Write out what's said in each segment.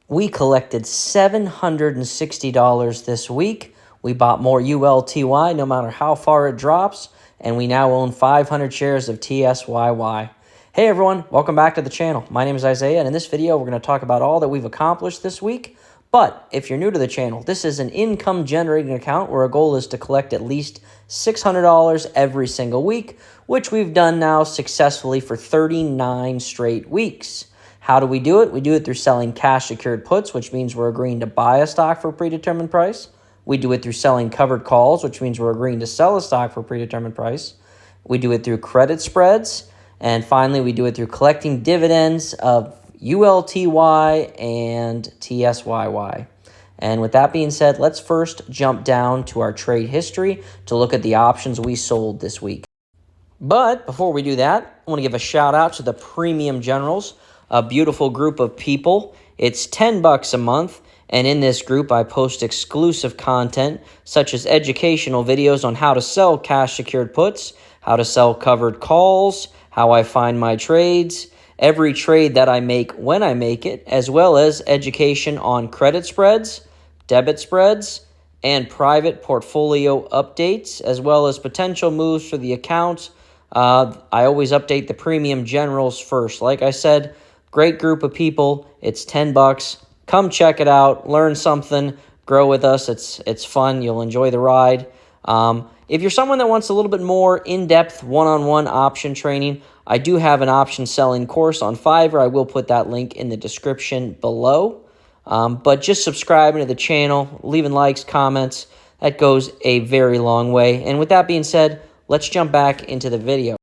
We collected $760 this week. We bought more ULTY no matter how far it drops, and we now own 500 shares of TSYY. Hey everyone, welcome back to the channel. My name is Isaiah, and in this video, we're going to talk about all that we've accomplished this week. But if you're new to the channel, this is an income-generating account where our goal is to collect at least $600 every single week, which we've done now successfully for 39 straight weeks. How do we do it? We do it through selling cash-secured puts, which means we're agreeing to buy a stock for a predetermined price. We do it through selling covered calls, which means we're agreeing to sell a stock for a predetermined price. We do it through credit spreads. And finally, we do it through collecting dividends of ULTY and TSYY. And with that being said, let's first jump down to our trade history to look at the options we sold this week. But before we do that, I want to give a shout out to the Premium Generals, a beautiful group of people. It's $10 a month, and in this group I post exclusive content such as educational videos on how to sell cash-secured puts, how to sell covered calls, how I find my trades, every trade that I make when I make it, as well as education on credit spreads, debit spreads, and private portfolio updates, as well as potential moves for the account. I always update the Premium Generals first. Like I said, great group of people. It's $10. Come check it out. Learn something. Grow with us. It's fun. You'll enjoy the ride. If you're someone that wants a little bit more in-depth one-on-one option training, I do have an option selling course on Fiverr. I will put that link in the description below. But just subscribing to the channel, leaving likes, comments, that goes a very long way. And with that being said, let's jump back into the video.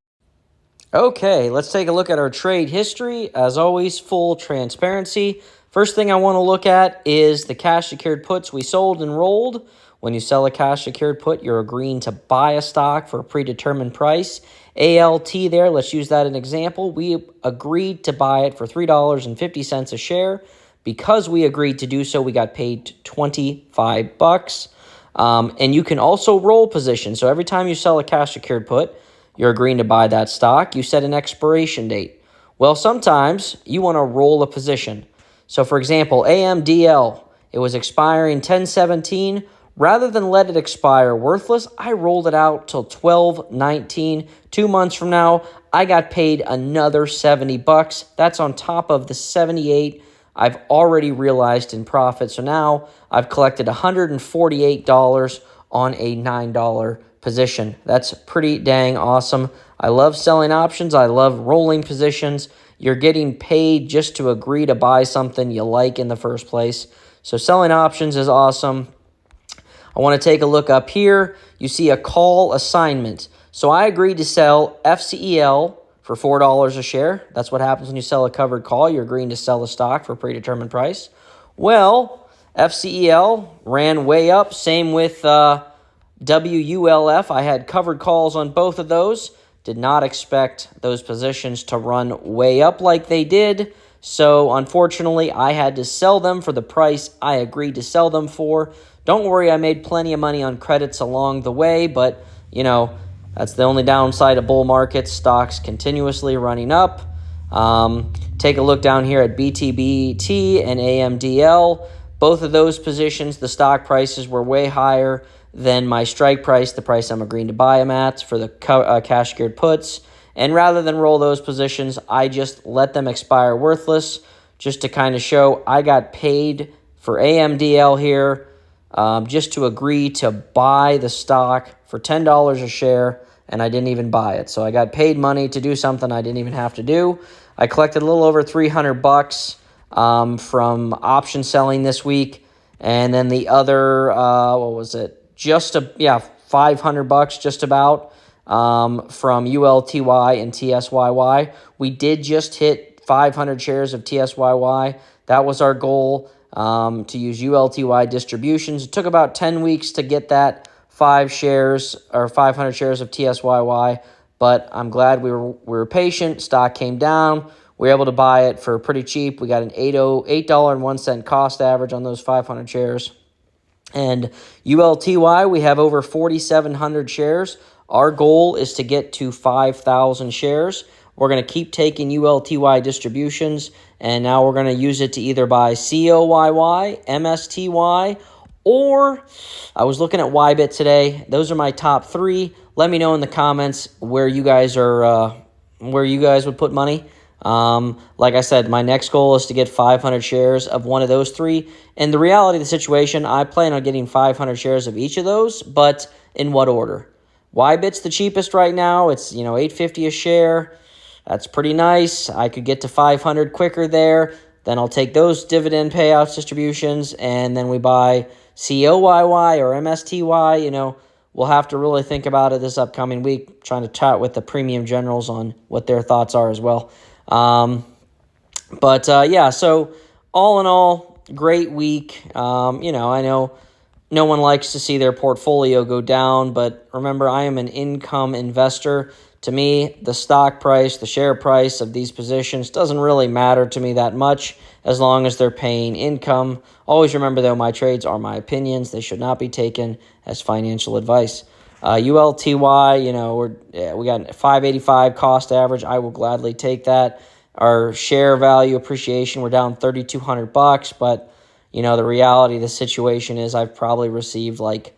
Okay, let's take a look at our trade history. As always, full transparency. First thing I want to look at is the cash-secured puts we sold and rolled. When you sell a cash-secured put, you're agreeing to buy a stock for a predetermined price. ALT there, let's use that as an example. We agreed to buy it for $3.50 a share. Because we agreed to do so, we got paid $25. And you can also roll position. So every time you sell a cash-secured put, you're agreeing to buy that stock. You set an expiration date. Well, sometimes you want to roll a position. So, for example, AMDL, it was expiring 10/17. Rather than let it expire worthless, I rolled it out till 12/19. 2 months from now, I got paid another $70. That's on top of the $78 I've already realized in profit. So now I've collected $148 on a $9 position. That's pretty dang awesome. I love selling options. I love rolling positions. You're getting paid just to agree to buy something you like in the first place. So selling options is awesome. I want to take a look up here. You see a call assignment. So I agreed to sell FCEL for $4 a share. That's what happens when you sell a covered call. You're agreeing to sell a stock for a predetermined price. Well, FCEL ran way up. Same with WULF. I had covered calls on both of those. Did not expect those positions to run way up like they did. So unfortunately, I had to sell them for the price I agreed to sell them for. Don't worry, I made plenty of money on credits along the way, but, you know, that's the only downside of bull markets. Stocks continuously running up. Take a look down here at BTBT and AMDL. Both of those positions, the stock prices were way higher than my strike price, the price I'm agreeing to buy them at for the cash-secured puts. And rather than roll those positions, I just let them expire worthless just to kind of show I got paid for AMDL here just to agree to buy the stock for $10 a share, and I didn't even buy it. So I got paid money to do something I didn't even have to do. I collected a little over $300 from option selling this week, and then the other, what was it? $500 just about from ULTY and TSYY. We did just hit 500 shares of TSYY. That was our goal, to use ULTY distributions. It took about 10 weeks to get that 500 shares of TSYY, but I'm glad we were patient. Stock came down. We were able to buy it for pretty cheap. We got an $8.01 cost average on those 500 shares. And ULTY, we have over 4,700 shares. Our goal is to get to 5,000 shares. we're going to keep taking ULTY distributions, and now we're going to use it to either buy COYY, MSTY, or I was looking at YBIT today. Those are my top three. Let me know in the comments where you guys are, where you guys would put money. Like I said, my next goal is to get 500 shares of one of those three. And the reality of the situation, I plan on getting 500 shares of each of those, but in what order? YBIT's the cheapest right now. It's, $8.50 a share. That's pretty nice. I could get to 500 quicker there. Then I'll take those dividend payouts distributions, and then we buy COYY or MSTY. We'll have to really think about it this upcoming week, trying to chat with the premium generals on what their thoughts are as well. Yeah, so all in all, great week. I know no one likes to see their portfolio go down, but remember, I am an income investor. To me, the stock price, the share price of these positions doesn't really matter to me that much as long as they're paying income. Always remember, though, my trades are my opinions. They should not be taken as financial advice. ULTY, we got 585 cost average. I will gladly take that. Our share value appreciation, we're down $3,200, but the reality of the situation is I've probably received like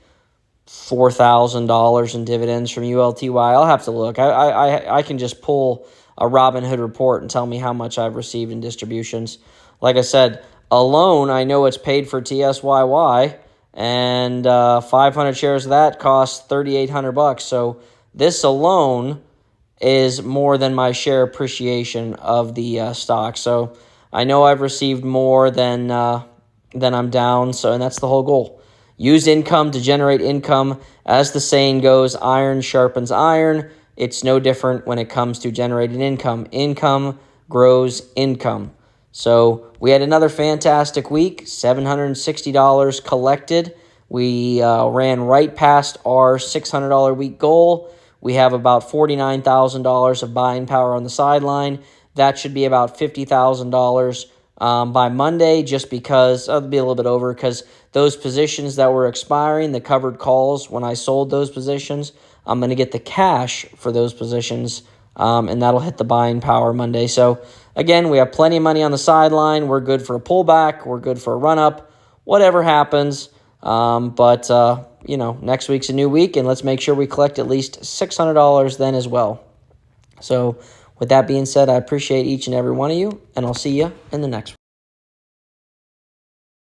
$4,000 in dividends from ULTY. I'll have to look. I can just pull a Robinhood report and tell me how much I've received in distributions. Like I said, alone, I know it's paid for TSYY, and 500 shares of that costs $3,800. So this alone is more than my share appreciation of the stock. So I know I've received more than I'm down. And that's the whole goal. Use income to generate income. As the saying goes, iron sharpens iron. It's no different when it comes to generating income. Income grows income. So we had another fantastic week, $760 collected. We ran right past our $600 week goal. We have about $49,000 of buying power on the sideline. That should be about $50,000 by Monday, just because it'll be a little bit over, because those positions that were expiring, the covered calls, when I sold those positions, I'm going to get the cash for those positions, and that'll hit the buying power Monday. So again, we have plenty of money on the sideline. We're good for a pullback. We're good for a run-up. Whatever happens. Next week's a new week, and let's make sure we collect at least $600 then as well. So with that being said, I appreciate each and every one of you, and I'll see you in the next one.